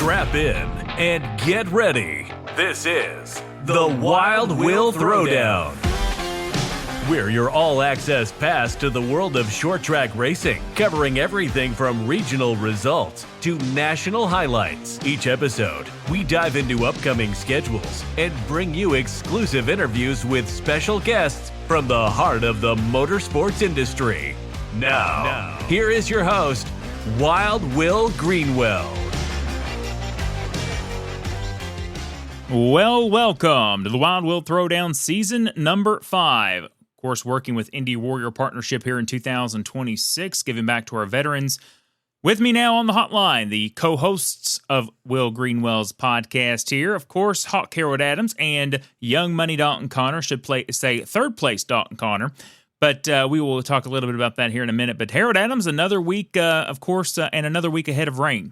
Strap in and get ready. This is the Wild Will Throwdown. We're your all-access pass to the world of short track racing, covering everything from regional results to national highlights. Each episode, we dive into upcoming schedules and bring you exclusive interviews with special guests from the heart of the motorsports industry. Now, here is your host, Wild Will Greenwell. Well, welcome to the Wild Will Throwdown season number 5. Of course, working with Indy Warrior Partnership here in 2026, giving back to our veterans. With me now on the hotline, the co-hosts of Will Greenwell's podcast here. Of course, Hawk Harold Adams and Young Money Dalton Conner should say third place Dalton Conner. But we will talk a little bit about that here in a minute. But Harold Adams, another week, of course, and another week ahead of rain.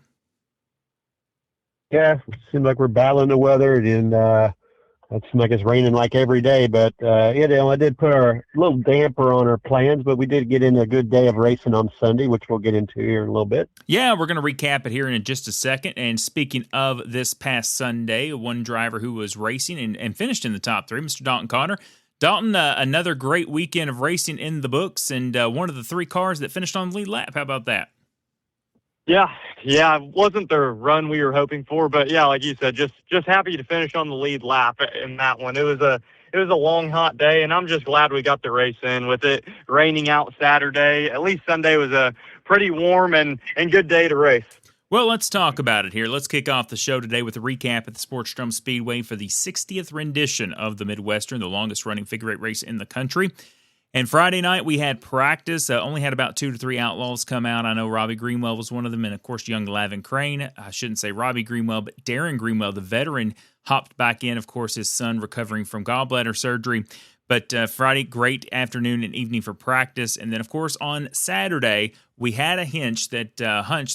Yeah, it seems like we're battling the weather, and it seems like it's raining like every day. But I did put our little damper on our plans, but we did get in a good day of racing on Sunday, which we'll get into here in a little bit. Yeah, we're going to recap it here in just a second. And speaking of this past Sunday, one driver who was racing and finished in the top 3, Mr. Dalton Conner. Dalton, another great weekend of racing in the books, and one of the 3 cars that finished on the lead lap. How about that? Yeah, it wasn't the run we were hoping for, but yeah, like you said, just happy to finish on the lead lap in that one. It was a long, hot day, and I'm just glad we got the race in with it raining out Saturday. At least Sunday was a pretty warm and good day to race. Well, let's talk about it here. Let's kick off the show today with a recap at the Sportsdrome Speedway for the 60th rendition of the Midwestern, the longest-running figure 8 race in the country. And Friday night, we had practice. Only had about 2 to 3 Outlaws come out. I know Robbie Greenwell was one of them, and, of course, young Lavin Crane. I shouldn't say Robbie Greenwell, but Darren Greenwell, the veteran, hopped back in. Of course, his son recovering from gallbladder surgery. But Friday, great afternoon and evening for practice. And then, of course, on Saturday, we had a hunch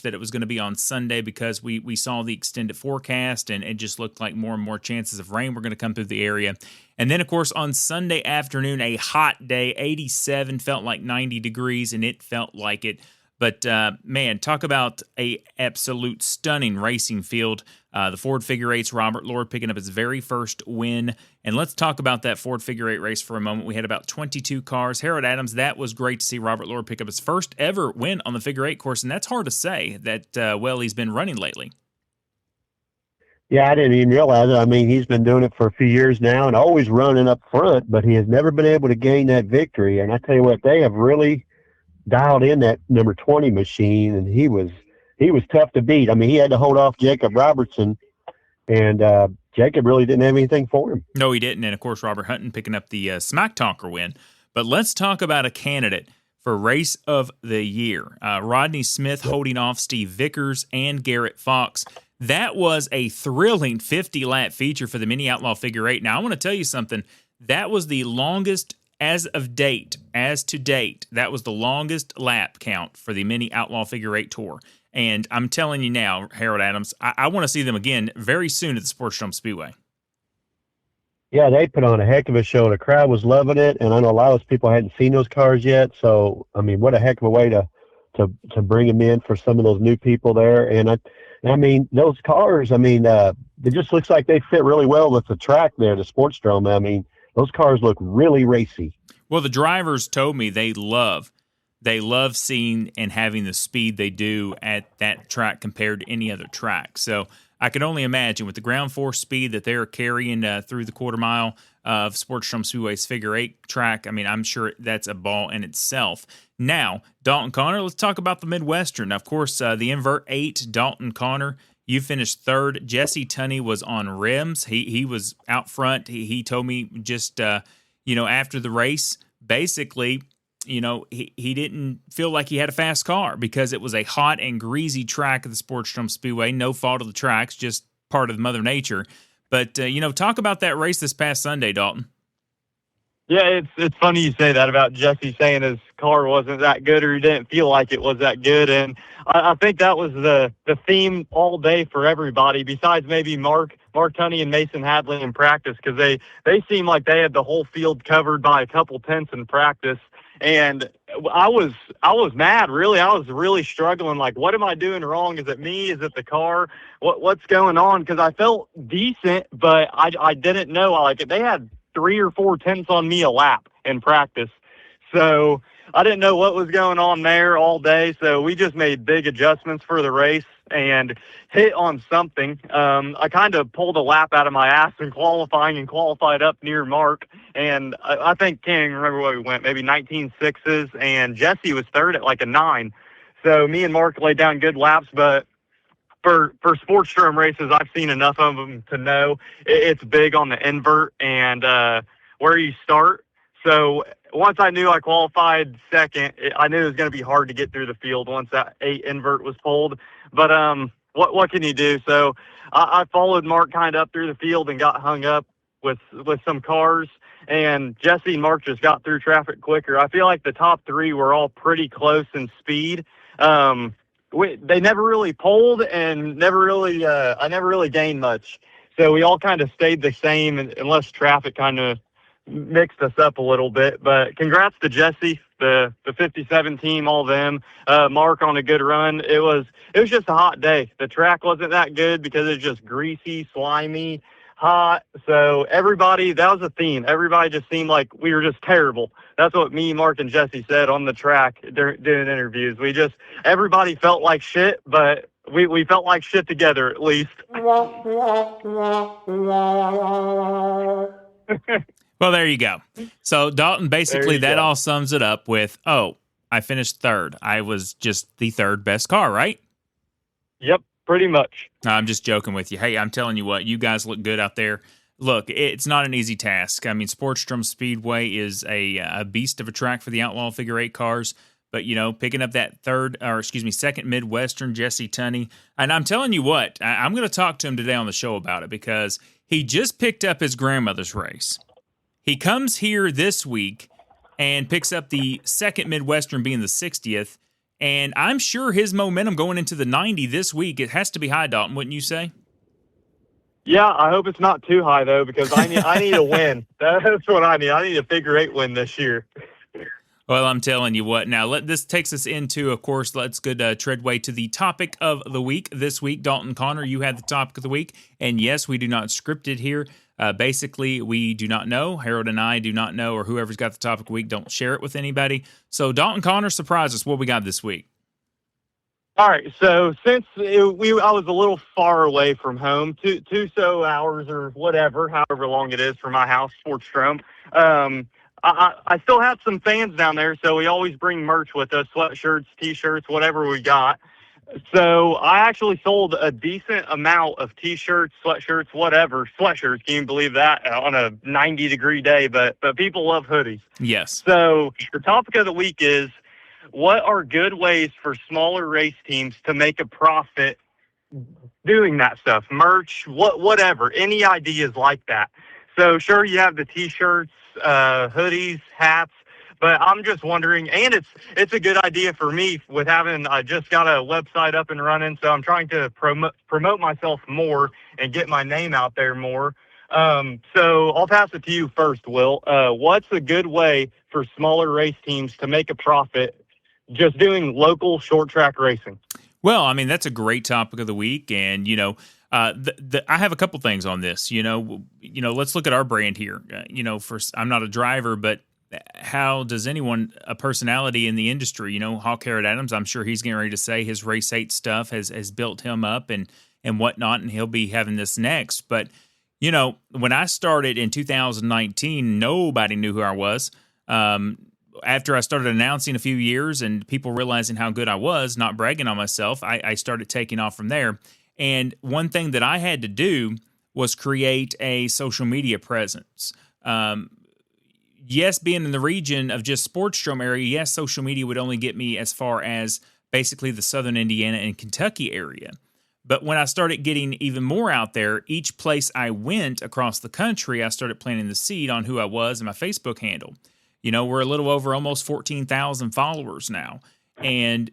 that it was going to be on Sunday because we saw the extended forecast, and it just looked like more and more chances of rain were going to come through the area. And then, of course, on Sunday afternoon, a hot day, 87, felt like 90 degrees, and it felt like it. But, man, talk about a absolute stunning racing field. The Ford Figure 8's Robert Lord picking up his very first win. And let's talk about that Ford Figure 8 race for a moment. We had about 22 cars. Harold Adams, that was great to see Robert Lord pick up his first ever win on the Figure 8 course. And that's hard to say that, he's been running lately. Yeah, I didn't even realize it. I mean, he's been doing it for a few years now and always running up front, but he has never been able to gain that victory. And I tell you what, they have really dialed in that number 20 machine, and he was tough to beat. I mean, he had to hold off Jacob Robertson, and Jacob really didn't have anything for him. No, he didn't. And, of course, Robert Hutton picking up the Smack Talker win. But let's talk about a candidate for Race of the Year. Rodney Smith holding off Steve Vickers and Garrett Fox. That was a thrilling 50-lap feature for the Mini Outlaw Figure 8. Now, I want to tell you something. That was the longest as to date, that was the longest lap count for the Mini Outlaw Figure 8 Tour. And I'm telling you now, Harold Adams, I want to see them again very soon at the Sportsdrome Speedway. Yeah, they put on a heck of a show. The crowd was loving it, and I know a lot of those people hadn't seen those cars yet. So, I mean, what a heck of a way to bring them in for some of those new people there. And I mean, those cars, it just looks like they fit really well with the track there, the Sportsdrome. I mean, those cars look really racy. Well, the drivers told me they love seeing and having the speed they do at that track compared to any other track. So I can only imagine with the ground force speed that they're carrying through the quarter mile of Sportsdrome Speedway's Figure 8 track. I mean, I'm sure that's a ball in itself. Now, Dalton Conner, let's talk about the Midwestern. Of course, the Invert 8, Dalton Conner, you finished third. Jesse Tunny was on rims. He was out front. He told me just, after the race, basically, he didn't feel like he had a fast car because it was a hot and greasy track at the Sportsdrome Speedway. No fault of the tracks, just part of Mother Nature. But, talk about that race this past Sunday, Dalton. Yeah, it's funny you say that about Jesse saying his car wasn't that good or he didn't feel like it was that good. And I think that was the theme all day for everybody besides maybe Mark Tunny and Mason Hadley in practice because they seemed like they had the whole field covered by a couple tenths in practice. And I was mad, really. I was really struggling. Like, what am I doing wrong? Is it me? Is it the car? What's going on? Because I felt decent, but I didn't know. Like, they had 3 or 4 tenths on me a lap in practice. So I didn't know what was going on there all day. So we just made big adjustments for the race and hit on something. I kind of pulled a lap out of my ass in qualifying and qualified up near Mark. And I think, can't even remember where we went, maybe 19.6s. And Jesse was third at like a 9. So me and Mark laid down good laps. But for Sportsdrome races, I've seen enough of them to know it's big on the invert and where you start. So once I knew I qualified second, I knew it was going to be hard to get through the field once that 8 invert was pulled. But what can you do? So I followed Mark kind of up through the field and got hung up with some cars. And Jesse and Mark just got through traffic quicker. I feel like the top 3 were all pretty close in speed. They never really pulled and I never really gained much. So we all kind of stayed the same unless traffic kind of mixed us up a little bit. But congrats to Jesse, the 57 team, all them. Mark on a good run. It was just a hot day. The track wasn't that good because it's just greasy, slimy, hot. So everybody, that was a theme. Everybody just seemed like we were just terrible. That's what me, Mark, and Jesse said on the track during interviews. Everybody felt like shit, but we felt like shit together at least. Well, there you go. So, Dalton, basically that all sums it up with, I finished third. I was just the third best car, right? Yep, pretty much. No, I'm just joking with you. Hey, I'm telling you what, you guys look good out there. Look, it's not an easy task. I mean, Sportsdrome Speedway is a beast of a track for the Outlaw Figure 8 cars. But, picking up that second Midwestern, Jesse Tunny. And I'm telling you what, I'm going to talk to him today on the show about it because he just picked up his grandmother's race. He comes here this week and picks up the second Midwestern, being the 60th. And I'm sure his momentum going into the 90 this week, it has to be high, Dalton, wouldn't you say? Yeah, I hope it's not too high, though, because I need a win. That's what I need. I need a figure 8 win this year. Well, I'm telling you what. Now, this takes us into, of course, let's go treadway to the topic of the week. This week, Dalton Conner, you had the topic of the week. And yes, we do not script it here. Basically, we do not know. Harold and I do not know, or whoever's got the topic of the week, don't share it with anybody. So, Dalton Conner, surprise us. What we got this week? All right. So, since I was a little far away from home, two hours or whatever, however long it is from my house, Sportsdrome, I still have some fans down there, so we always bring merch with us, sweatshirts, T-shirts, whatever we got. So I actually sold a decent amount of T-shirts, sweatshirts, whatever. Sweatshirts, can you believe that, on a 90-degree day? But people love hoodies. Yes. So the topic of the week is, what are good ways for smaller race teams to make a profit doing that stuff? Merch, whatever, any ideas like that. So sure, you have the T-shirts, hoodies, hats, but I'm just wondering, and it's a good idea for me with I just got a website up and running, so I'm trying to promote myself more and get my name out there more. So I'll pass it to you first, Will. What's a good way for smaller race teams to make a profit just doing local short track racing? Well, I mean, that's a great topic of the week, and I have a couple things on this. Let's look at our brand here. I'm not a driver, but how does a personality in the industry, Hawk Herod Adams, I'm sure he's getting ready to say his race 8 stuff has built him up and whatnot, and he'll be having this next. But, when I started in 2019, nobody knew who I was. After I started announcing a few years and people realizing how good I was, not bragging on myself, I started taking off from there. And one thing that I had to do was create a social media presence. Yes, being in the region of just Sportsdrome area, yes, social media would only get me as far as basically the southern Indiana and Kentucky area. But when I started getting even more out there, each place I went across the country, I started planting the seed on who I was and my Facebook handle. We're a little over almost 14,000 followers now. And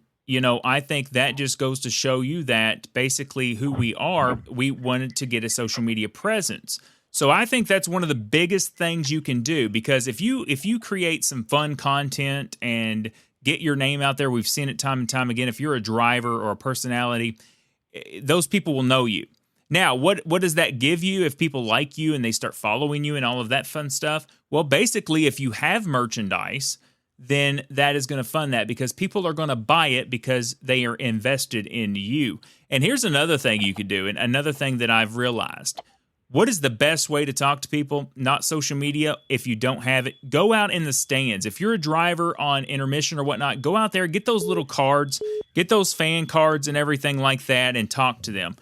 I think that just goes to show you that basically who we are, we wanted to get a social media presence. So I think that's one of the biggest things you can do, because if you create some fun content and get your name out there, we've seen it time and time again. If you're a driver or a personality, those people will know you. Now, what does that give you if people like you and they start following you and all of that fun stuff? Well, basically, if you have merchandise, then that is going to fund that, because people are going to buy it because they are invested in you. And here's another thing you could do, and another thing that I've realized. What is the best way to talk to people? Not social media. If you don't have it, go out in the stands. If you're a driver on intermission or whatnot, go out there, get those little cards, get those fan cards and everything like that, and talk to them.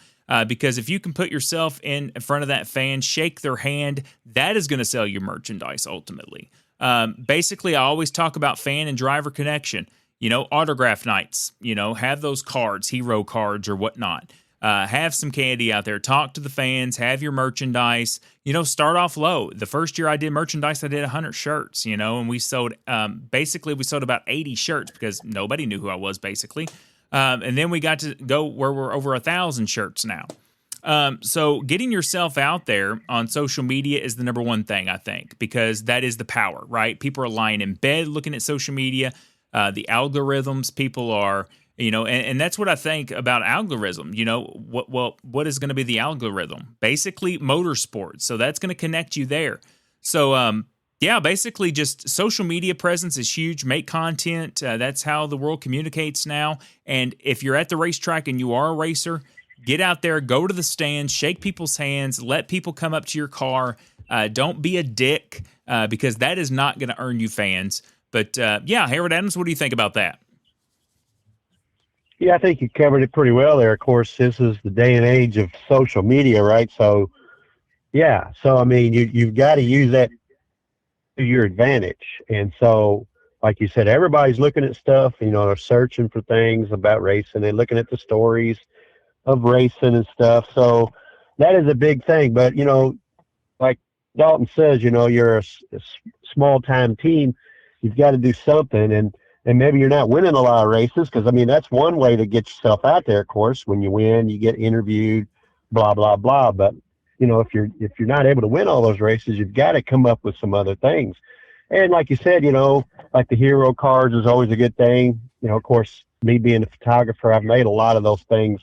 Because if you can put yourself in front of that fan, shake their hand, that is going to sell your merchandise ultimately. Basically, I always talk about fan and driver connection. Autograph nights, have those cards, hero cards or whatnot. Have some candy out there, talk to the fans, have your merchandise, start off low. The first year I did merchandise, I did 100 shirts, and we sold, we sold about 80 shirts because nobody knew who I was basically. And then we got to go where we're over 1,000 shirts now. So getting yourself out there on social media is the number one thing, I think, because that is the power, right? People are lying in bed looking at social media. The algorithms, people are, and that's what I think about algorithm. What is going to be the algorithm? Basically, motorsports. So that's going to connect you there. So, basically just social media presence is huge. Make content. That's how the world communicates now. And if you're at the racetrack and you are a racer, get out there, go to the stands, shake people's hands, let people come up to your car. Don't be a dick, because that is not going to earn you fans. But, Harold Adams, what do you think about that? Yeah, I think you covered it pretty well there. Of course, this is the day and age of social media, right? So, I mean, you've got to use that to your advantage. And so, like you said, everybody's looking at stuff, they're searching for things about racing. They're looking at the stories of racing and stuff. So that is a big thing. But, like Dalton says, you're a small-time team. You've got to do something. And maybe you're not winning a lot of races, because, I mean, that's one way to get yourself out there, of course. When you win, you get interviewed, blah, blah, blah. But, if you're not able to win all those races, you've got to come up with some other things. And like you said, like the hero cards is always a good thing. Of course, me being a photographer, I've made a lot of those things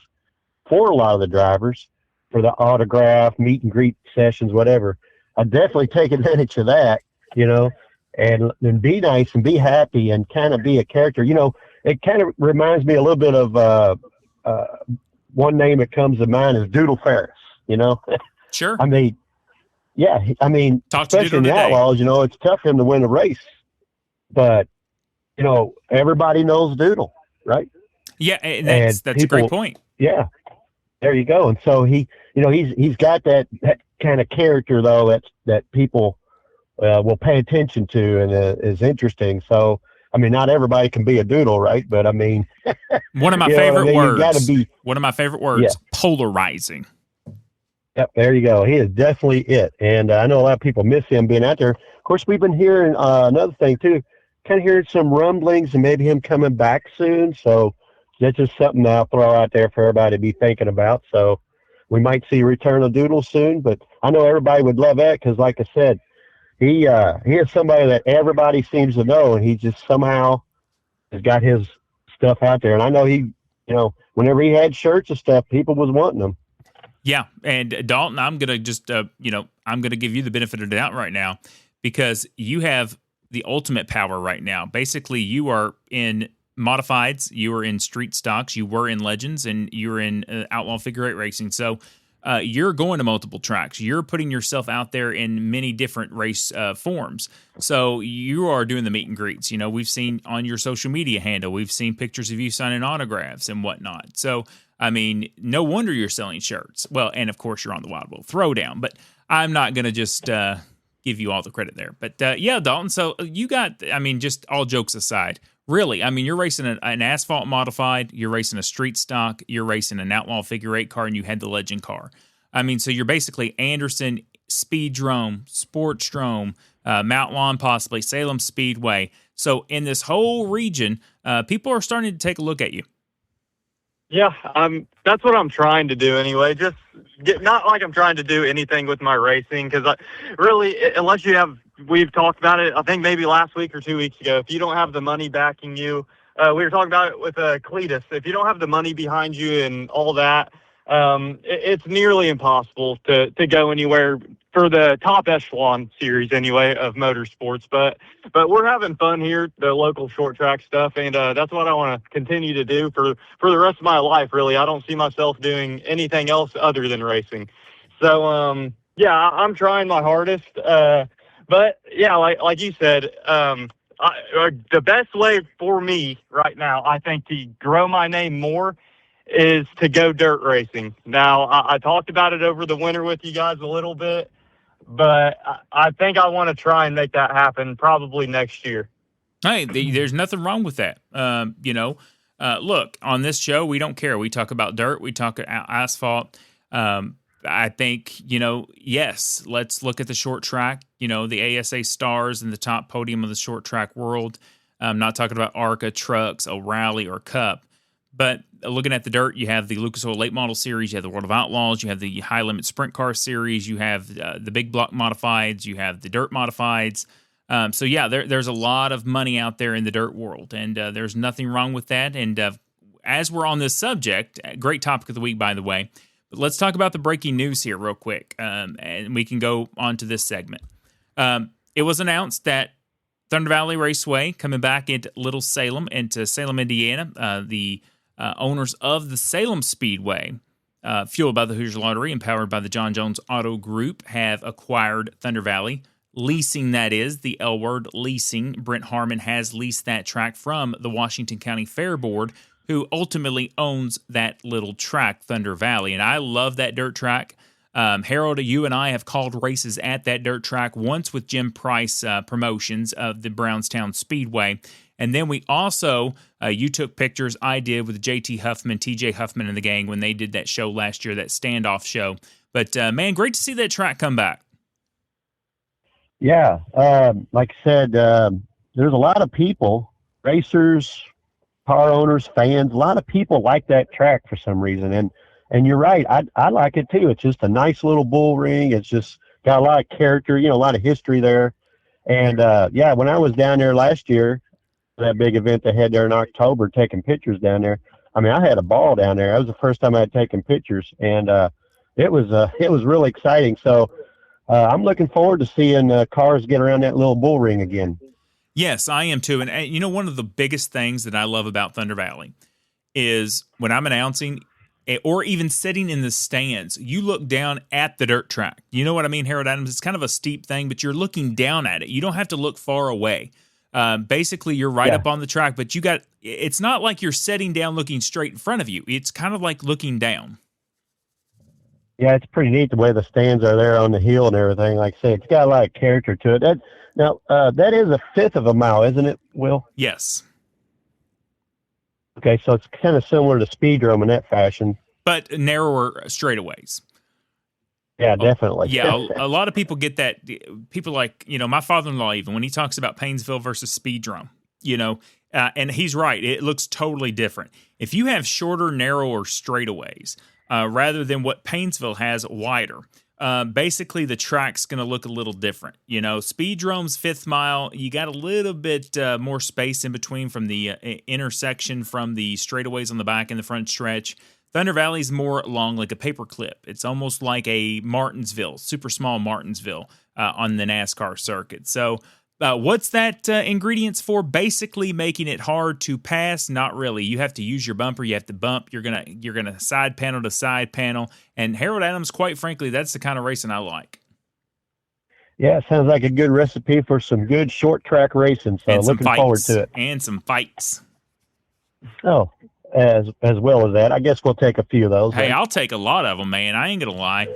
for a lot of the drivers, for the autograph, meet and greet sessions, whatever. I definitely take advantage of that, and be nice and be happy and kind of be a character. It kind of reminds me a little bit of one name that comes to mind is Doodle Ferris, Sure. I mean, especially in the Outlaws, it's tough for him to win a race. But, everybody knows Doodle, right? Yeah, that's people, a great point. Yeah, there you go. And so he's got that kind of character, though, that people will pay attention to and is interesting. So, I mean, not everybody can be a Doodle, right? But, I mean. One of my favorite words. One of my favorite words, polarizing. Yep, there you go. He is definitely it. And I know a lot of people miss him being out there. Of course, we've been hearing another thing, too. Kind of hearing some rumblings and maybe him coming back soon. So that's just something I'll throw out there for everybody to be thinking about. So we might see a return of Doodle soon. But I know everybody would love that because, like I said, he is somebody that everybody seems to know. And he just somehow has got his stuff out there. And I know he, whenever he had shirts and stuff, people was wanting them. Yeah, and Dalton, I'm going to just, I'm going to give you the benefit of the doubt right now, because you have the ultimate power right now. Basically, you are in modifieds, you are in street stocks, you were in legends, and you're in Outlaw Figure 8 racing. So you're going to multiple tracks. You're putting yourself out there in many different race forms. So you are doing the meet and greets. We've seen on your social media handle, we've seen pictures of you signing autographs and whatnot. So, I mean, no wonder you're selling shirts. Well, and of course you're on the Wild Will Throwdown, but I'm not going to just give you all the credit there. But Dalton, so you got, just all jokes aside, really, you're racing an asphalt modified, you're racing a street stock, you're racing an Outlaw Figure 8 car, and you had the legend car. So you're basically Anderson, Speedrome, Sportsdrome, Mount Lawn possibly, Salem Speedway. So in this whole region, people are starting to take a look at you. Yeah, that's what I'm trying to do anyway. Just not like I'm trying to do anything with my racing, because really, unless we've talked about it, I think maybe last week or 2 weeks ago, if you don't have the money backing you, we were talking about it with Cletus. If you don't have the money behind you and all that, it's nearly impossible to go anywhere for the top echelon series anyway of motorsports. But we're having fun here, the local short track stuff, and that's what I want to continue to do for the rest of my life. Really, I don't see myself doing anything else other than racing. So yeah, I'm trying my hardest. But yeah, like you said, the best way for me right now, I think, to grow my name more is to go dirt racing. Now, I talked about it over the winter with you guys a little bit, but I think I want to try and make that happen probably next year. Hey, there's nothing wrong with that. Look, on this show, we don't care. We talk about dirt. We talk asphalt. I think, yes, let's look at the short track, the ASA stars in the top podium of the short track world. I'm not talking about ARCA, Trucks, O'Reilly, or Cup. But looking at the dirt, you have the Lucas Oil Late Model Series, you have the World of Outlaws, you have the High Limit Sprint Car Series, you have the Big Block Modifieds, you have the Dirt Modifieds. So, yeah, there's a lot of money out there in the dirt world, and there's nothing wrong with that. And as we're on this subject, great topic of the week, by the way, but let's talk about the breaking news here real quick, and we can go on to this segment. It was announced that Thunder Valley Raceway coming back into Little Salem, into Salem, Indiana, the owners of the Salem Speedway, fueled by the Hoosier Lottery and powered by the John Jones Auto Group, have acquired Thunder Valley. Leasing, that is, the L word, leasing. Brent Harmon has leased that track from the Washington County Fair Board, who ultimately owns that little track, Thunder Valley. And I love that dirt track. Harold, you and I have called races at that dirt track once with Jim Price Promotions of the Brownstown Speedway. And then we also, you took pictures, I did, with JT Huffman, TJ Huffman and the gang when they did that show last year, that standoff show. But, man, great to see that track come back. Yeah, like I said, there's a lot of people, racers, car owners, fans, a lot of people like that track for some reason. And you're right, I like it too. It's just a nice little bull ring. It's just got a lot of character, a lot of history there. And, yeah, when I was down there last year, that big event they had there in October, taking pictures down there, I mean, I had a ball down there. That was the first time I had taken pictures, and it was really exciting. So I'm looking forward to seeing cars get around that little bull ring again. Yes, I am too. And one of the biggest things that I love about Thunder Valley is when I'm announcing or even sitting in the stands, you look down at the dirt track. You know what I mean, Harold Adams? It's kind of a steep thing, but you're looking down at it. You don't have to look far away. Basically, you're right up on the track, but it's not like you're sitting down looking straight in front of you. It's kind of like looking down. Yeah, it's pretty neat the way the stands are there on the hill and everything. Like I say, it's got a lot of character to it. That is a fifth of a mile, isn't it, Will? Yes. Okay, so it's kind of similar to Speedrome in that fashion. But narrower straightaways. Yeah, definitely. Yeah, a lot of people get that. People like, my father-in-law, even when he talks about Painesville versus Speedrome, and he's right. It looks totally different. If you have shorter, narrower straightaways, rather than what Painesville has, wider, basically the track's going to look a little different. Speedrome's fifth mile, you got a little bit more space in between from the intersection from the straightaways on the back and the front stretch. Thunder Valley's more long, like a paper clip. It's almost like a Martinsville, super small Martinsville on the NASCAR circuit. So what's that ingredients for? Basically making it hard to pass? Not really. You have to use your bumper. You have to bump. You're gonna side panel to side panel. And Harold Adams, quite frankly, that's the kind of racing I like. Yeah, it sounds like a good recipe for some good short track racing. So looking forward to it. And some fights. Oh, as well as that, I guess we'll take a few of those. Hey, I'll take a lot of them, man. I ain't gonna lie.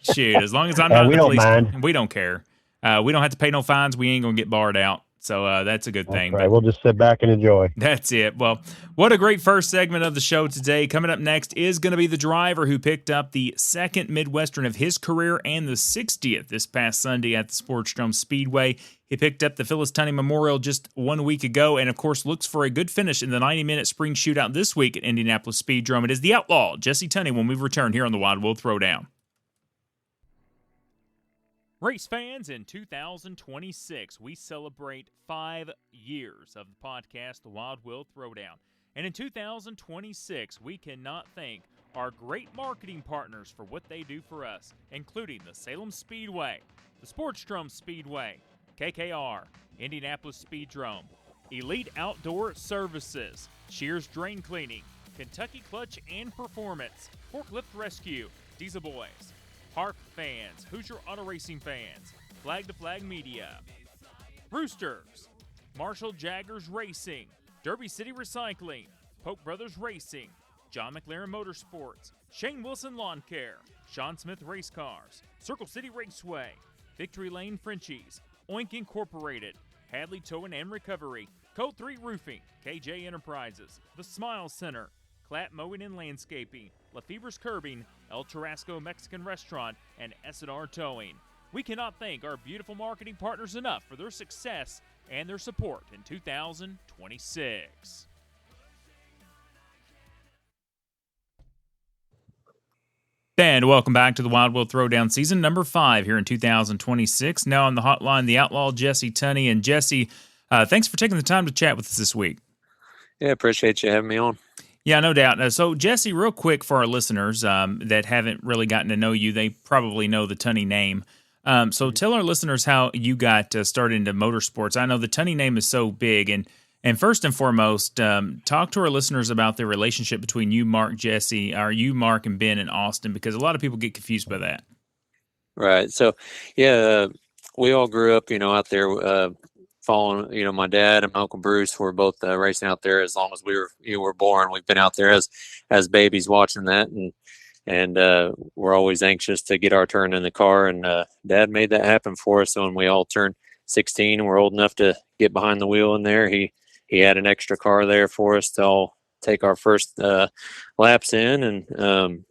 Shoot, as long as I'm not. We don't mind. We don't care. We don't have to pay no fines. We ain't gonna get barred out. So that's a good thing. Right. But we'll just sit back and enjoy. That's it. Well, what a great first segment of the show today. Coming up next is going to be the driver who picked up the second Midwestern of his career and the 60th this past Sunday at the Sportsdrome Speedway. He picked up the Phyllis Tunny Memorial just 1 week ago and, of course, looks for a good finish in the 90-minute spring shootout this week at Indianapolis Speedrome. It is the Outlaw, Jesse Tunny, when we return here on the Wild Will Throwdown. Race fans, in 2026, we celebrate 5 years of the podcast, The Wild Will Throwdown. And in 2026, we cannot thank our great marketing partners for what they do for us, including the Salem Speedway, the Sportsdrome Speedway, KKR, Indianapolis Speedrome, Elite Outdoor Services, Shears Drain Cleaning, Kentucky Clutch and Performance, Forklift Rescue, Diesel Boys, Harp fans, Hoosier Auto Racing fans, Flag to Flag Media, Roosters, Marshall Jaggers Racing, Derby City Recycling, Pope Brothers Racing, John McLaren Motorsports, Shane Wilson Lawn Care, Sean Smith Race Cars, Circle City Raceway, Victory Lane Frenchies, Oink Incorporated, Hadley Towing and Recovery, Code 3 Roofing, KJ Enterprises, The Smile Center, Clatt Mowing and Landscaping, LaFever's Curbing, El Tarasco Mexican Restaurant, and S&R Towing. We cannot thank our beautiful marketing partners enough for their success and their support in 2026. And welcome back to the Wild Will Throwdown season number 5 here in 2026. Now on the hotline, the Outlaw, Jesse Tunny. And Jesse, thanks for taking the time to chat with us this week. Yeah, appreciate you having me on. Yeah, no doubt. So, Jesse, real quick for our listeners that haven't really gotten to know you, they probably know the Tunny name. So tell our listeners how you got started into motorsports. I know the Tunny name is so big. And first and foremost, talk to our listeners about the relationship between you, Mark, Jesse, or you, Mark, and Ben in Austin, because a lot of people get confused by that. Right. So, yeah, we all grew up, out there following, my dad and my Uncle Bruce were both racing out there as long as we were born. We've been out there as babies watching that, and we're always anxious to get our turn in the car. And Dad made that happen for us. So when we all turned 16 and we're old enough to get behind the wheel in there, he had an extra car there for us to all take our first laps in, and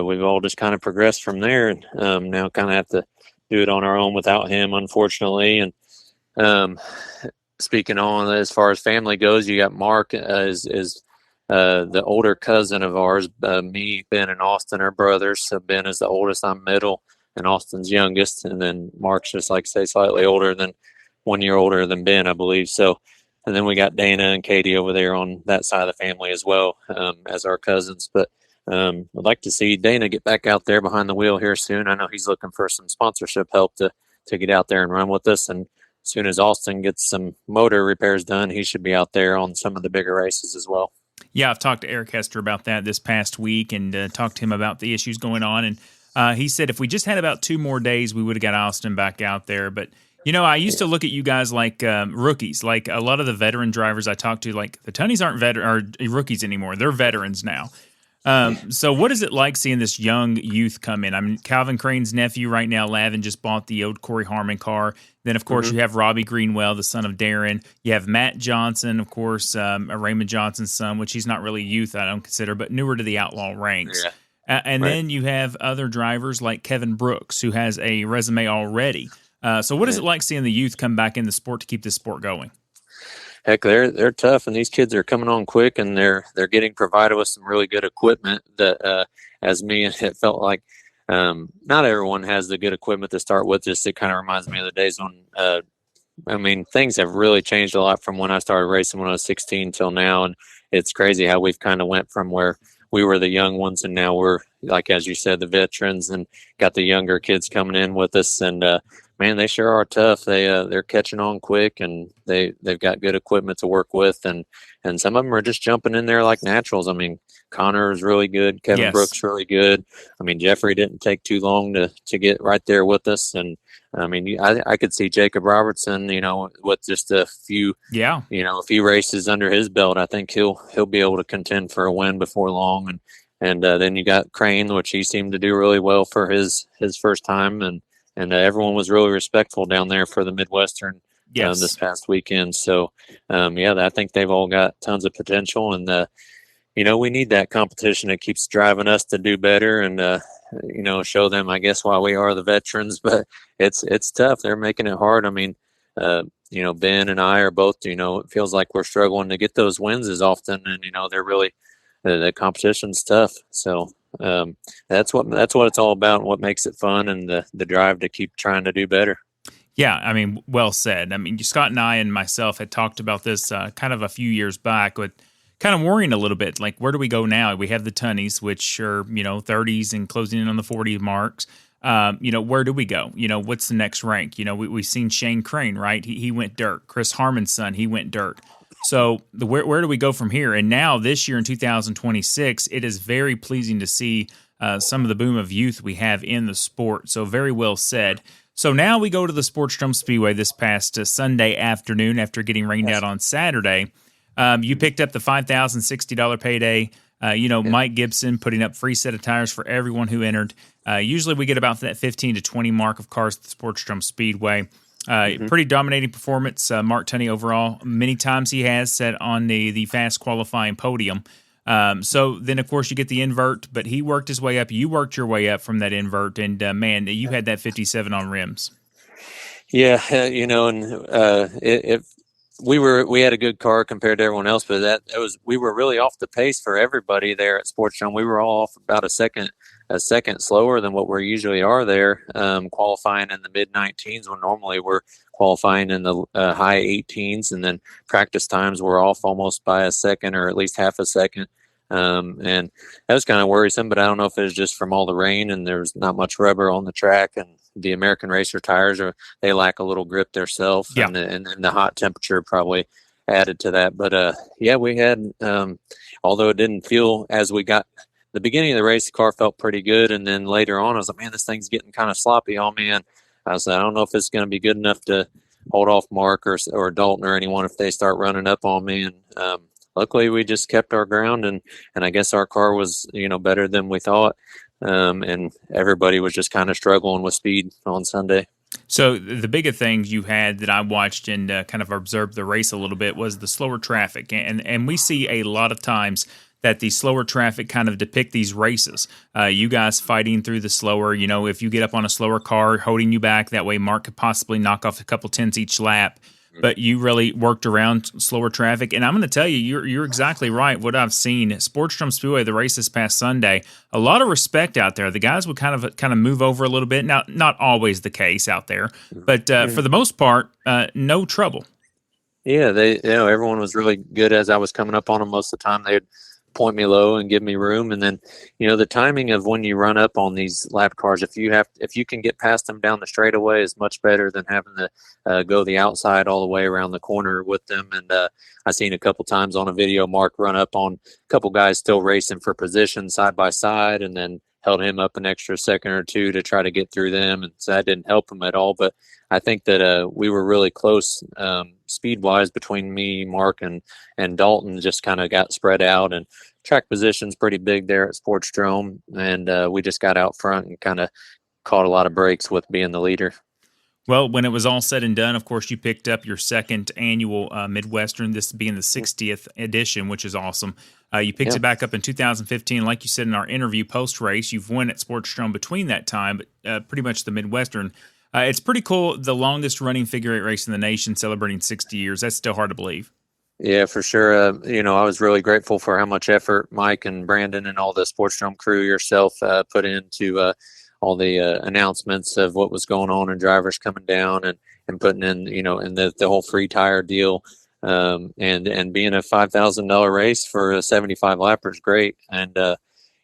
we've all just kind of progressed from there. And now kind of have to do it on our own without him, unfortunately. And speaking on as far as family goes, you got Mark is the older cousin of ours. Me, Ben, and Austin are brothers. So Ben is the oldest, I'm middle, and Austin's youngest. And then Mark's just slightly older than 1 year older than Ben, I believe. So, and then we got Dana and Katie over there on that side of the family as well, as our cousins. But I'd like to see Dana get back out there behind the wheel here soon. I know he's looking for some sponsorship help to get out there and run with us. And as soon as Austin gets some motor repairs done, he should be out there on some of the bigger races as well. Yeah, I've talked to Eric Hester about that this past week and talked to him about the issues going on. And he said if we just had about 2 more days, we would have got Austin back out there. But, I used to look at you guys like rookies. Like a lot of the veteran drivers I talked to, like the Tunnies aren't rookies anymore. They're veterans now. So what is it like seeing this young youth come in? I mean, Calvin Crane's nephew right now, Lavin, just bought the old Corey Harmon car. Then, of course, you have Robbie Greenwell, the son of Darren. You have Matt Johnson, of course, Raymond Johnson's son, which he's not really youth, I don't consider, but newer to the Outlaw ranks. Yeah. And then you have other drivers like Kevin Brooks, who has a resume already. So what is it like seeing the youth come back in the sport to keep this sport going? Heck, they're tough, and these kids are coming on quick, and they're getting provided with some really good equipment that, as me, it felt like not everyone has the good equipment to start with. Just it kind of reminds me of the days when, things have really changed a lot from when I started racing when I was 16 till now, and it's crazy how we've kind of went from where we were the young ones, and now we're, like as you said, the veterans, and got the younger kids coming in with us, and man, they sure are tough. They're catching on quick, and they've got good equipment to work with, and some of them are just jumping in there like naturals. I mean, Connor is really good. Kevin Brooks really good. I mean, Jeffrey didn't take too long to get right there with us, and I mean, I could see Jacob Robertson, with just a few, a few races under his belt. I think he'll be able to contend for a win before long, and then you got Crane, which he seemed to do really well for his first time, and everyone was really respectful down there for the Midwestern this past weekend. So, I think they've all got tons of potential, and we need that competition that keeps driving us to do better, and show them, I guess, why we are the veterans. But it's tough. They're making it hard. I mean, Ben and I are both, it feels like we're struggling to get those wins as often, and they're really the competition's tough. So that's what it's all about, and what makes it fun, and the drive to keep trying to do better. Yeah, I mean, well said. I mean, Scott and I and myself had talked about this kind of a few years back, but kind of worrying a little bit. Like, where do we go now? We have the Tunnies, which are 30s and closing in on the 40 marks. Where do we go? What's the next rank? We've seen Shane Crane, right? He went dirt. Chris Harmon's son, he went dirt. So where do we go from here? And now this year in 2026, it is very pleasing to see some of the boom of youth we have in the sport. So very well said. So now we go to the Sportsdrome Speedway this past Sunday afternoon after getting rained out on Saturday. You picked up the $5,060 payday. Mike Gibson putting up free set of tires for everyone who entered. Usually we get about that 15 to 20 mark of cars at the Sportsdrome Speedway. Pretty dominating performance. Mark Tunny overall, many times he has set on the fast qualifying podium. So then, of course, you get the invert, but he worked his way up. You worked your way up from that invert, and man, you had that 57 on rims. Yeah, we had a good car compared to everyone else, but we were really off the pace for everybody there at Sportsdrome. We were all off about a second slower than what we usually are there, qualifying in the mid-19s when normally we're qualifying in the high 18s, and then practice times were off almost by a second or at least half a second. And that was kind of worrisome, but I don't know if it was just from all the rain and there's not much rubber on the track, and the American Racer tires they lack a little grip themselves, yeah. and the hot temperature probably added to that. But we had, although it didn't feel as we got the beginning of the race, the car felt pretty good, and then later on I was like, man, this thing's getting kind of sloppy on me, and I was like, I don't know if it's going to be good enough to hold off Mark or Dalton or anyone if they start running up on me. And luckily we just kept our ground, and I guess our car was better than we thought, and everybody was just kind of struggling with speed on Sunday. So the bigger things you had that I watched and kind of observed the race a little bit was the slower traffic, and we see a lot of times that the slower traffic kind of depict these races. You guys fighting through the slower, if you get up on a slower car, holding you back, that way Mark could possibly knock off a couple tenths each lap. But you really worked around slower traffic. And I'm going to tell you, you're exactly right. What I've seen, Sportsdrome Speedway, the race this past Sunday, a lot of respect out there. The guys would kind of move over a little bit. Now, not always the case out there, but for the most part, no trouble. Yeah, everyone was really good as I was coming up on them most of the time. They'd point me low and give me room, and then the timing of when you run up on these lap cars, if you can get past them down the straightaway, is much better than having to go the outside all the way around the corner with them. And I seen a couple times on a video Mark run up on a couple guys still racing for position side by side, and then held him up an extra second or two to try to get through them, and so that didn't help him at all. But I think that we were really close speed-wise between me, Mark, and Dalton. Just kind of got spread out, and track position's pretty big there at Sportsdrome, and we just got out front and kind of caught a lot of breaks with being the leader. Well, when it was all said and done, of course, you picked up your second annual Midwestern, this being the 60th edition, which is awesome. You picked it back up in 2015. Like you said in our interview post-race, you've won at Sportsdrome between that time, but pretty much the Midwestern. It's pretty cool, the longest-running figure eight race in the nation, celebrating 60 years. That's still hard to believe. Yeah, for sure. I was really grateful for how much effort Mike and Brandon and all the Sportsdrome crew, yourself, put into all the announcements of what was going on and drivers coming down and putting in, in the whole free tire deal, and being a $5,000 race for a 75 lapper is great. And,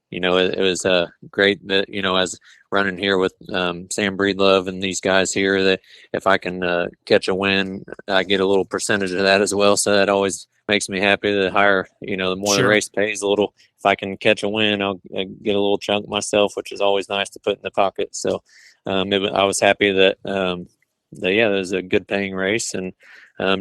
it was great that, as running here with Sam Breedlove and these guys here, that if I can catch a win, I get a little percentage of that as well. So that always makes me happy. The higher, the more the race pays, a little. If I can catch a win, I'll get a little chunk myself, which is always nice to put in the pocket. So I was happy that it was a good paying race, and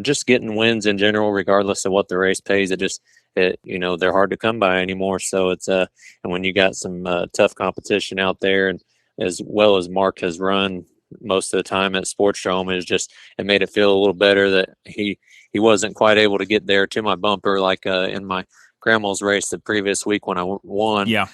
just getting wins in general, regardless of what the race pays, they're hard to come by anymore. So it's and when you got some tough competition out there, and as well as Mark has run most of the time at Sportsdrome, it made it feel a little better that he wasn't quite able to get there to my bumper like in my grandma's race the previous week when I won. Yeah.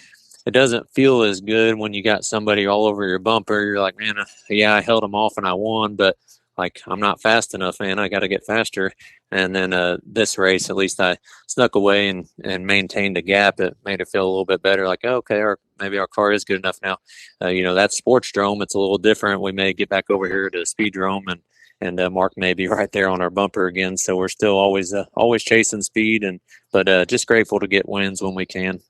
It doesn't feel as good when you got somebody all over your bumper. You're like, man, I held them off and I won, but like, I'm not fast enough, man. I got to get faster. And then this race, at least I snuck away and maintained a gap. It made it feel a little bit better. Like, okay, maybe our car is good enough now. That's Sportsdrome. It's a little different. We may get back over here to Speedrome, and Mark may be right there on our bumper again. So we're still always chasing speed, but just grateful to get wins when we can.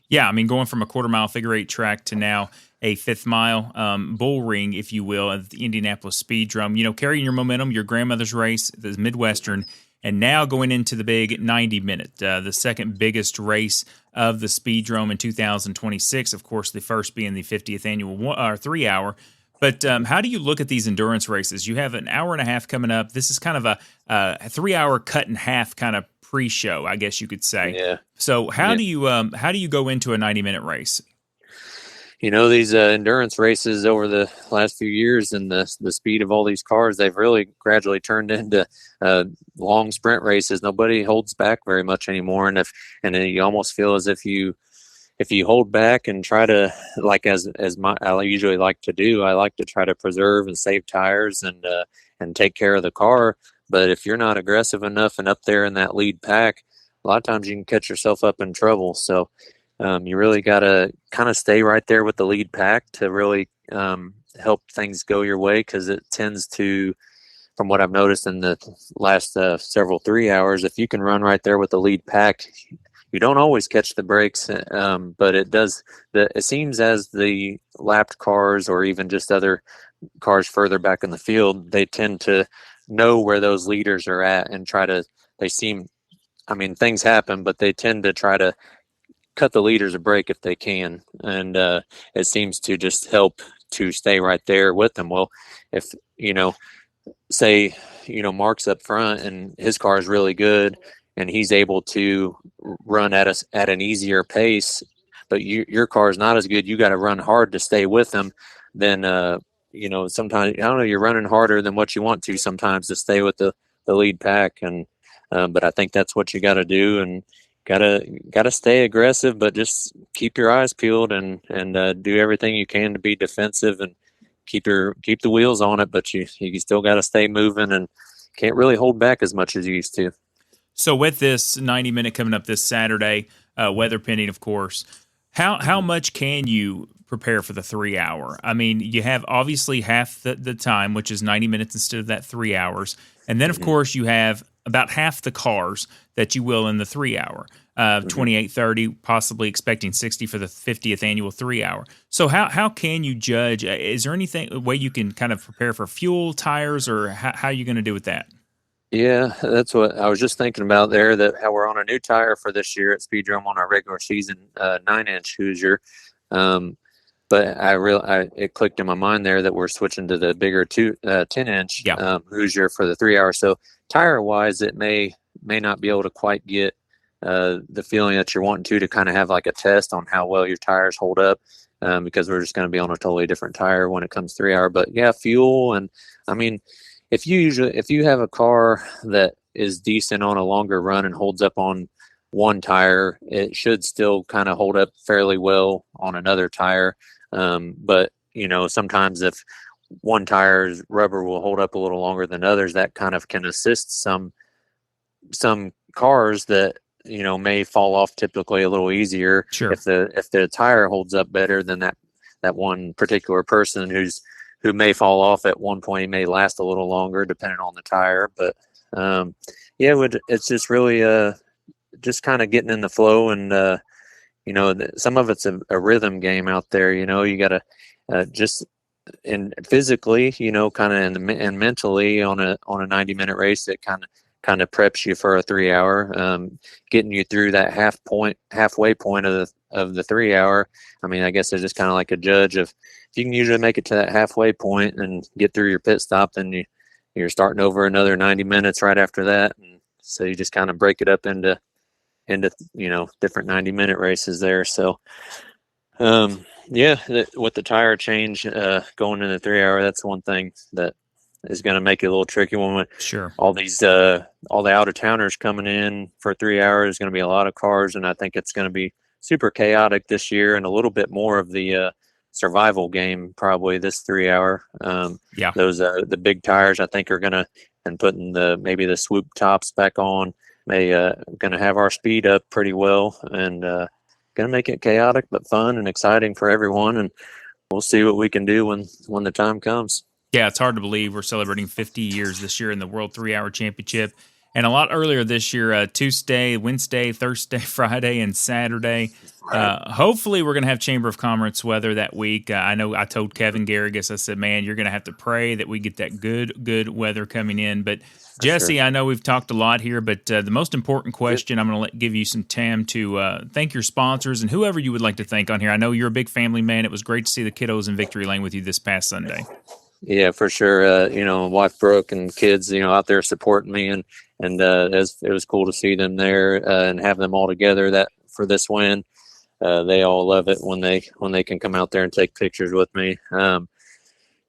Yeah, I mean, going from a quarter-mile figure-8 track to now a fifth-mile bull ring, if you will, at the Indianapolis Speedrome, carrying your momentum, your grandmother's race, the Midwestern, and now going into the big 90-minute, the second biggest race of the Speedrome in 2026. Of course, the first being the 50th annual 3-hour. But how do you look at these endurance races? You have an hour and a half coming up. This is kind of a 3-hour cut in half kind of pre-show, I guess you could say. Yeah. So how do you go into a 90-minute race? These endurance races over the last few years and the speed of all these cars, they've really gradually turned into long sprint races. Nobody holds back very much anymore, and then you almost feel as if you hold back and try to, like I usually like to do, I like to try to preserve and save tires and take care of the car. But if you're not aggressive enough and up there in that lead pack, a lot of times you can catch yourself up in trouble. So you really got to kind of stay right there with the lead pack to really help things go your way, because it tends to, from what I've noticed in the last several 3 hours, if you can run right there with the lead pack, you don't always catch the breaks, but it does. It seems as the lapped cars or even just other cars further back in the field, they tend to know where those leaders are at and things happen, but they tend to try to cut the leaders a break if they can. And it seems to just help to stay right there with them. Well, if, say, Mark's up front and his car is really good and he's able to run at an easier pace, but your car is not as good, you got to run hard to stay with him. Then, sometimes, I don't know, you're running harder than what you want to sometimes to stay with the lead pack. And, but I think that's what you got to do, and gotta stay aggressive, but just keep your eyes peeled and do everything you can to be defensive and keep the wheels on it. But you still got to stay moving and can't really hold back as much as you used to. So with this 90-minute coming up this Saturday, weather pending, of course, how much can you prepare for the 3-hour? I mean, you have obviously half the time, which is 90 minutes instead of that 3 hours. And then, of course, you have about half the cars that you will in the 3-hour, 28, 30, possibly expecting 60 for the 50th annual 3-hour. So how can you judge? Is there a way you can kind of prepare for fuel, tires, or how are you going to do with that? Yeah, that's what I was just thinking about there, that how we're on a new tire for this year at Speedrome on our regular season 9-inch Hoosier. But it clicked in my mind there that we're switching to the bigger 10-inch Hoosier for the 3-hour. So tire-wise, it may not be able to quite get the feeling that you're wanting to kind of have like a test on how well your tires hold up, because we're just going to be on a totally different tire when it comes 3-hour. But yeah, fuel, and I mean, if you have a car that is decent on a longer run and holds up on one tire, it should still kind of hold up fairly well on another tire. But sometimes if one tire's rubber will hold up a little longer than others, that kind of can assist some cars that may fall off typically a little easier. Sure. If the tire holds up better than that one particular person who may fall off at one point, may last a little longer depending on the tire. But it's just really just kind of getting in the flow, and some of it's a rhythm game out there. You got to just and physically, kind of and mentally on a 90-minute race, it kind of preps you for a 3-hour, getting you through that halfway point of the 3-hour. I mean, I guess it's just kind of like a judge of, if you can usually make it to that halfway point and get through your pit stop, then you're starting over another 90 minutes right after that. And so you just kind of break it up into different 90-minute races there. So with the tire change going into the 3-hour, that's one thing that is going to make it a little tricky. When sure, all the out of towners coming in for 3 hours, is going to be a lot of cars, and I think it's going to be super chaotic this year, and a little bit more of the survival game probably this 3-hour. Those the big tires, I think, are going to, and putting maybe the swoop tops back on, going to have our speed up pretty well, and gonna make it chaotic but fun and exciting for everyone, and we'll see what we can do when the time comes. Yeah, it's hard to believe we're celebrating 50 years this year in the World 3-Hour Championship. And a lot earlier this year, Tuesday, Wednesday, Thursday, Friday, and Saturday. Hopefully, we're going to have Chamber of Commerce weather that week. I know I told Kevin Garrigus, I said, man, you're going to have to pray that we get that good weather coming in. But Jesse, sure. I know we've talked a lot here, but the most important question, I'm going to give you some time to thank your sponsors and whoever you would like to thank on here. I know you're a big family man. It was great to see the kiddos in victory lane with you this past Sunday. Yeah, for sure. Wife Brooke and kids, out there supporting me, and it was cool to see them there and have them all together for this win. They all love it when they can come out there and take pictures with me. And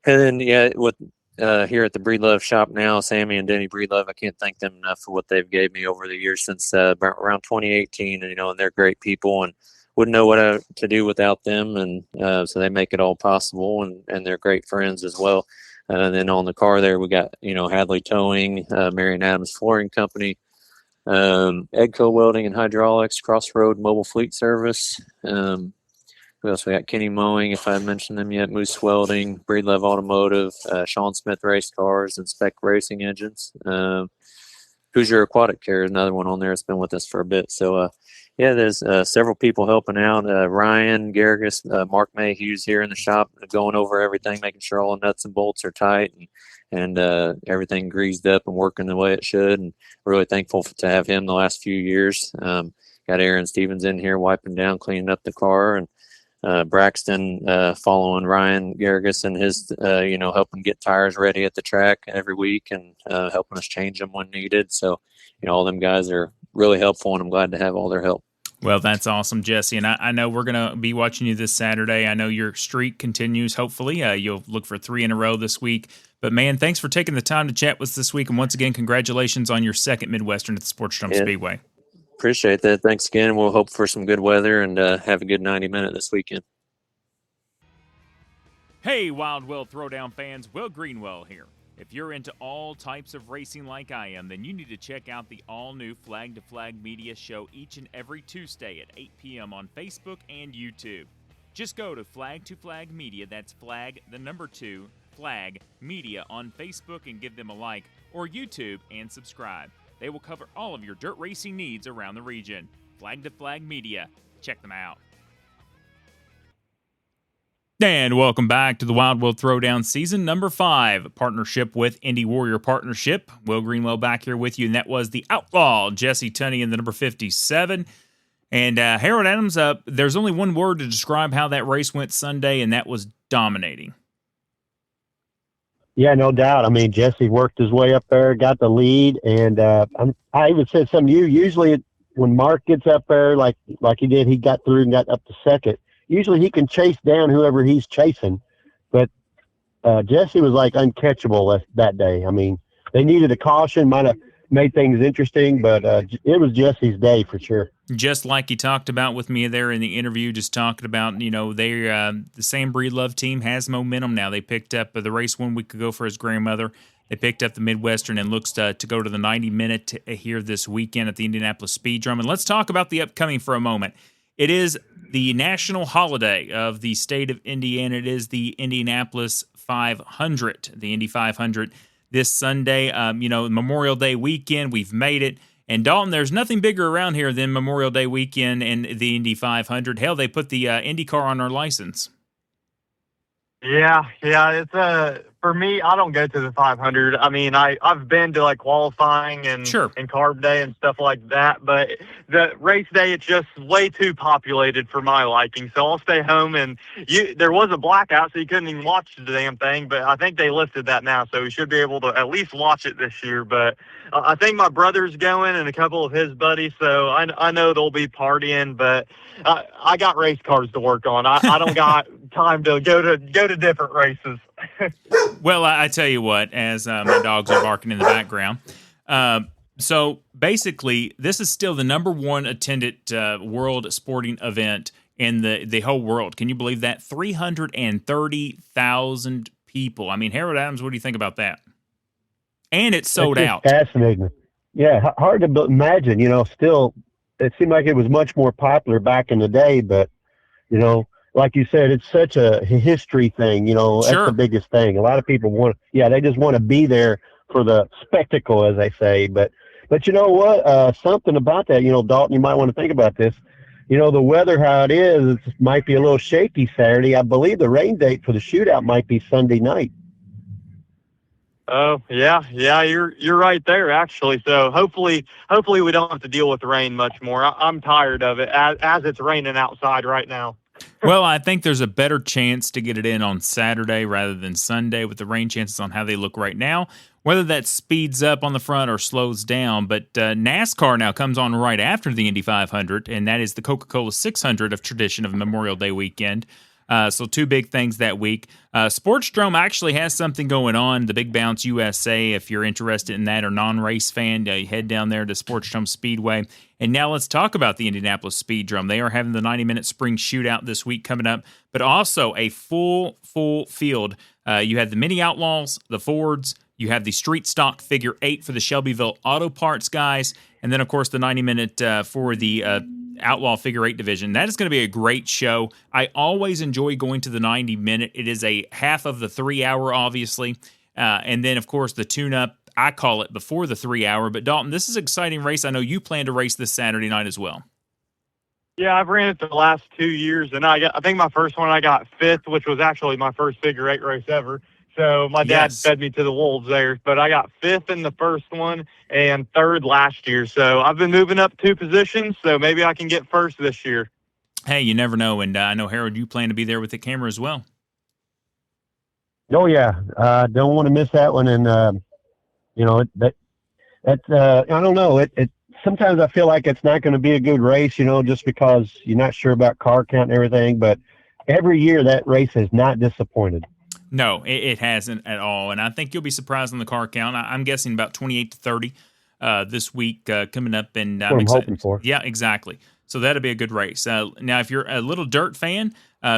then with here at the Breedlove shop now, Sammy and Denny Breedlove, I can't thank them enough for what they've gave me over the years since around 2018. And they're great people, and wouldn't know what to do without them, and so they make it all possible, and they're great friends as well. And then on the car there, we got Hadley Towing, Marion Adams Flooring Company, Edco Welding and Hydraulics, Crossroad Mobile Fleet Service. Who else? We got Kenny Mowing, if I mentioned them yet, Moose Welding, Breedlove Automotive, Sean Smith Race Cars, and Spec Racing Engines. Hoosier Aquatic Care is another one on there. It's been with us for a bit. So, there's several people helping out. Ryan Garrigus, Mark Mayhew's here in the shop going over everything, making sure all the nuts and bolts are tight and everything greased up and working the way it should. And really thankful to have him the last few years. Got Aaron Stevens in here wiping down, cleaning up the car, and Braxton following Ryan Garrigus and his, helping get tires ready at the track every week and helping us change them when needed. So, all them guys are really helpful, and I'm glad to have all their help. Well, that's awesome, Jesse. And I know we're going to be watching you this Saturday. I know your streak continues, hopefully. You'll look for 3 in a row this week. But, man, thanks for taking the time to chat with us this week. And once again, congratulations on your second Midwestern at the Sportsdrome Speedway. Appreciate that. Thanks again. We'll hope for some good weather and have a good 90-minute this weekend. Hey, Wild Will Throwdown fans, Will Greenwell here. If you're into all types of racing like I am, then you need to check out the all-new Flag to Flag Media show each and every Tuesday at 8 p.m. on Facebook and YouTube. Just go to Flag to Flag Media, that's Flag, the number 2, Flag Media on Facebook and give them a like, or YouTube and subscribe. They will cover all of your dirt racing needs around the region. Flag to Flag Media. Check them out. And welcome back to the Wild Will Throwdown season number 5, partnership with Indy Warrior Partnership. Will Greenwell back here with you, and that was the Outlaw, Jesse Tunny in the number 57. And Harold Adams, there's only one word to describe how that race went Sunday, and that was dominating. Yeah, no doubt. I mean, Jesse worked his way up there, got the lead, and I even said something to you. Usually when Mark gets up there, like he did, he got through and got up to second. Usually he can chase down whoever he's chasing, but Jesse was like uncatchable that day. I mean, they needed a caution, might have made things interesting, but it was Jesse's day for sure. Just like he talked about with me there in the interview, just talking about, they the Sam Breedlove team has momentum now. They picked up the race 1 week ago for his grandmother. They picked up the Midwestern and looks to go to the 90-minute here this weekend at the Indianapolis Speedrome. And let's talk about the upcoming for a moment. It is the national holiday of the state of Indiana. It is the Indianapolis 500, the Indy 500 this Sunday. Memorial Day weekend, we've made it. And Dalton, there's nothing bigger around here than Memorial Day weekend and the Indy 500. Hell, they put the IndyCar on our license. Yeah, it's for me, I don't go to the 500. I mean, I've been to like qualifying and carb day and stuff like that, but the race day, it's just way too populated for my liking. So I'll stay home, and there was a blackout, so you couldn't even watch the damn thing, but I think they lifted that now, so we should be able to at least watch it this year. But I think my brother's going and a couple of his buddies, so I know they'll be partying, but I got race cars to work on. I don't got time to go to different races. Well, I tell you what, as my dogs are barking in the background. So basically, this is still the number 1 attended world sporting event in the whole world. Can you believe that? 330,000 people. I mean, Harold Adams, what do you think about that? And it's sold out. Fascinating. Yeah, hard to imagine, still it seemed like it was much more popular back in the day, but, you know, like you said, it's such a history thing, you know, that's Sure. the biggest thing. A lot of people they just want to be there for the spectacle, as they say. But you know what? Something about that, you know, Dalton, you might want to think about this. You know, the weather, how it is, it might be a little shaky Saturday. I believe the rain date for the shootout might be Sunday night. Oh, yeah, you're right there actually. So hopefully we don't have to deal with rain much more. I'm tired of it as it's raining outside right now. Well, I think there's a better chance to get it in on Saturday rather than Sunday with the rain chances on how they look right now. Whether that speeds up on the front or slows down, but NASCAR now comes on right after the Indy 500, and that is the Coca-Cola 600 of tradition of Memorial Day weekend. So two big things that week. Sportsdrome actually has something going on, the Big Bounce USA. If you're interested in that or non-race fan, you head down there to Sportsdrome Speedway. And now let's talk about the Indianapolis Speedrome. They are having the 90-minute spring shootout this week coming up, but also a full field. You have the mini Outlaws, the Fords, you have the street stock figure 8 for the Shelbyville Auto Parts guys, and then, of course, the 90-minute for the Outlaw figure 8 division. That is going to be a great show. I always enjoy going to the 90-minute. It is a half of the 3-hour, obviously, and then, of course, the tune-up. I call it before the 3-hour. But, Dalton, this is an exciting race. I know you plan to race this Saturday night as well. Yeah, I've ran it the last 2 years, and I think my first one I got 5th, which was actually my first figure 8 race ever. So my dad fed me to the wolves there, but I got 5th in the first one and 3rd last year. So I've been moving up 2 positions, so maybe I can get 1st this year. Hey, you never know. And I know, Harold, you plan to be there with the camera as well. Oh, yeah. Don't want to miss that one. And, you know, I don't know. It sometimes I feel like it's not going to be a good race, you know, just because you're not sure about car count and everything. But every year that race has not disappointed. No, it hasn't at all, and I think you'll be surprised on the car count. I'm guessing about 28 to 30 this week coming up, and That's what I'm hoping for. Yeah, exactly. So that'll be a good race. Now, if you're a little dirt fan,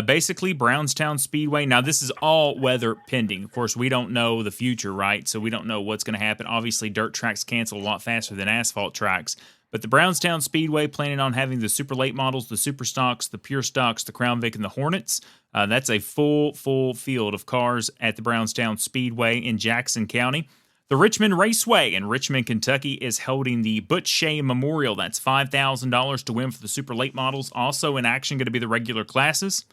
basically Brownstown Speedway. Now, this is all weather pending. Of course, we don't know the future, right? So we don't know what's going to happen. Obviously, dirt tracks cancel a lot faster than asphalt tracks. But the Brownstown Speedway planning on having the super late models, the super stocks, the pure stocks, the Crown Vic, and the Hornets. That's a full field of cars at the Brownstown Speedway in Jackson County. The Richmond Raceway in Richmond, Kentucky is holding the Butch Shea Memorial. That's $5,000 to win for the super late models. Also in action going to be the regular classes.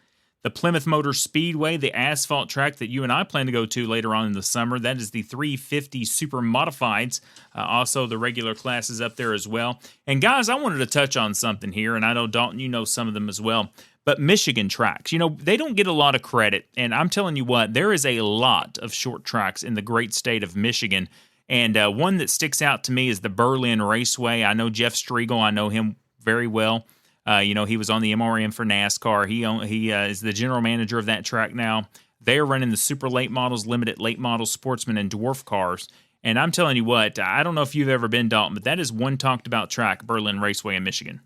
The Plymouth Motor Speedway, the asphalt track that you and I plan to go to later on in the summer. That is the 350 Super Modifieds. Also, the regular classes up there as well. And guys, I wanted to touch on something here, and I know, Dalton, you know some of them as well. But Michigan tracks, you know, they don't get a lot of credit. And I'm telling you what, there is a lot of short tracks in the great state of Michigan. And one that sticks out to me is the Berlin Raceway. I know Jeff Striegel. I know him very well. You know, he was on the MRM for NASCAR. He is the general manager of that track now. They're running the super late models, limited late models, sportsman, and dwarf cars. And I'm telling you what, I don't know if you've ever been, Dalton, but that is one talked about track, Berlin Raceway in Michigan.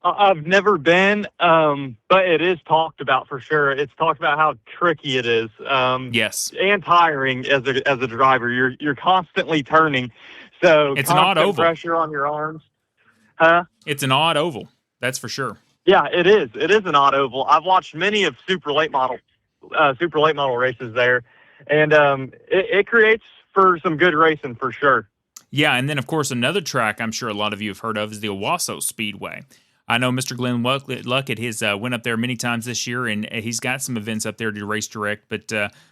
I've never been, but it is talked about for sure. It's talked about how tricky it is. Yes, and tiring as a driver. You're constantly turning, so it's an odd oval. Pressure on your arms. Huh? It's an odd oval. That's for sure. Yeah, it is. It is an odd oval. I've watched many of super late model races there, and it creates for some good racing for sure. Yeah, and then of course another track I'm sure a lot of you have heard of is the Owasso Speedway. I know Mr. Glenn Luckett went up there many times this year, and he's got some events up there to race direct. But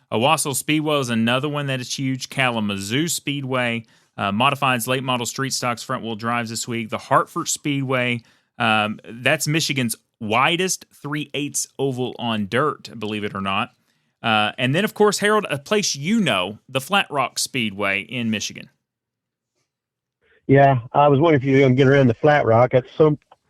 Owasso Speedway is another one that is huge. Kalamazoo Speedway, Modifieds late model street stocks front wheel drives this week. The Hartford Speedway, that's Michigan's widest 3/8 oval on dirt, believe it or not. And then of course, Harold, a place you know, the Flat Rock Speedway in Michigan. Yeah, I was wondering if you were going to get around the Flat Rock.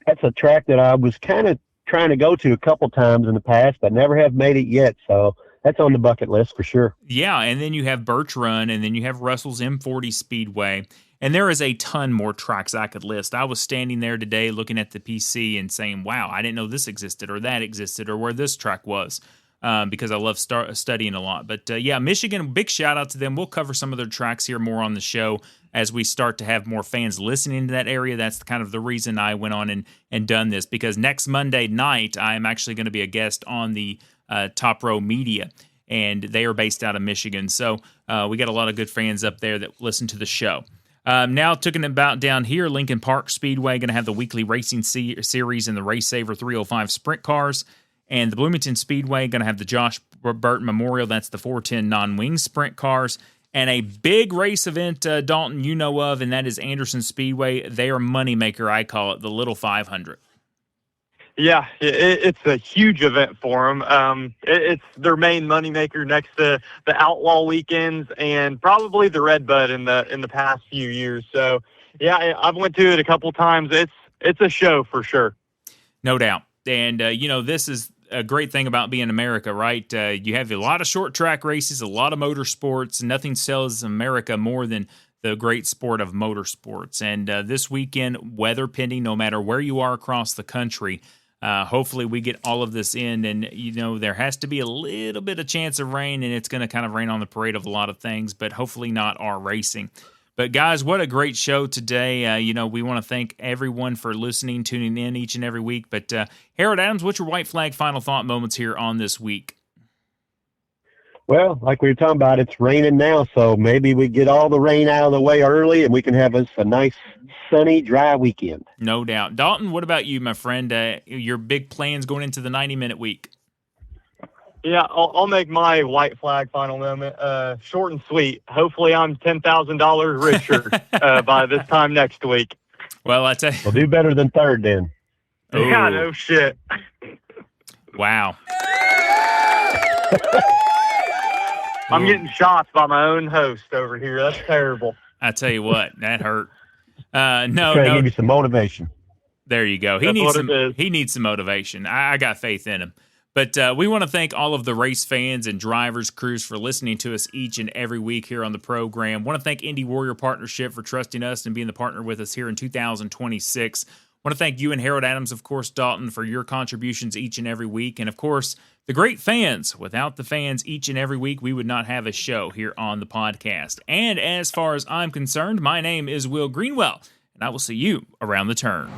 That's a track that I was kind of trying to go to a couple times in the past, but never have made it yet. So that's on the bucket list for sure. Yeah, and then you have Birch Run, and then you have Russell's M40 Speedway. And there is a ton more tracks I could list. I was standing there today looking at the PC and saying, wow, I didn't know this existed or that existed or where this track was, because I love studying a lot. But, yeah, Michigan, big shout-out to them. We'll cover some of their tracks here more on the show. as we start to have more fans listening to that area. That's kind of the reason I went on and done this, because next Monday night, I am actually going to be a guest on the Top Row Media, and they are based out of Michigan. So we got a lot of good fans up there that listen to the show. Now, talking about down here, Lincoln Park Speedway going to have the weekly racing series in the Race Saver 305 sprint cars, and the Bloomington Speedway going to have the Josh Burton Memorial. That's the 410 non-wing sprint cars, and a big race event, Dalton, you know of, and that is Anderson Speedway. They are moneymaker, I call it, the Little 500. Yeah, it's a huge event for them. It's their main moneymaker next to the Outlaw weekends and probably the Redbud in the past few years. So, yeah, I've went to it a couple times. It's a show for sure. No doubt. And, this is a great thing about being America, right? You have a lot of short track races, a lot of motorsports. Nothing sells America more than the great sport of motorsports. And this weekend, weather pending, no matter where you are across the country, hopefully we get all of this in, and there has to be a little bit of chance of rain, and it's going to kind of rain on the parade of a lot of things, but hopefully not our racing. But guys, what a great show today. We want to thank everyone for listening, tuning in each and every week. But Harold Adams, what's your white flag final thought moments here on this week? Well, like we were talking about, it's raining now, so maybe we get all the rain out of the way early and we can have us a nice, sunny, dry weekend. No doubt. Dalton, what about you, my friend? Your big plans going into the 90-minute week? Yeah, I'll make my white flag final moment short and sweet. Hopefully I'm $10,000 richer by this time next week. Well, I tell you. We'll do better than third then. Ooh. Yeah, no shit. Wow. I'm getting shots by my own host over here. That's terrible. I tell you what, that hurt. Trying to give you some motivation. There you go. He needs some motivation. I got faith in him. But we want to thank all of the race fans and drivers, crews for listening to us each and every week here on the program. Want to thank Indy Warrior Partnership for trusting us and being the partner with us here in 2026. Want to thank you and Harold Adams, of course, Dalton, for your contributions each and every week. And, of course, the great fans. Without the fans each and every week, we would not have a show here on the podcast. And as far as I'm concerned, my name is Will Greenwell, and I will see you around the turn.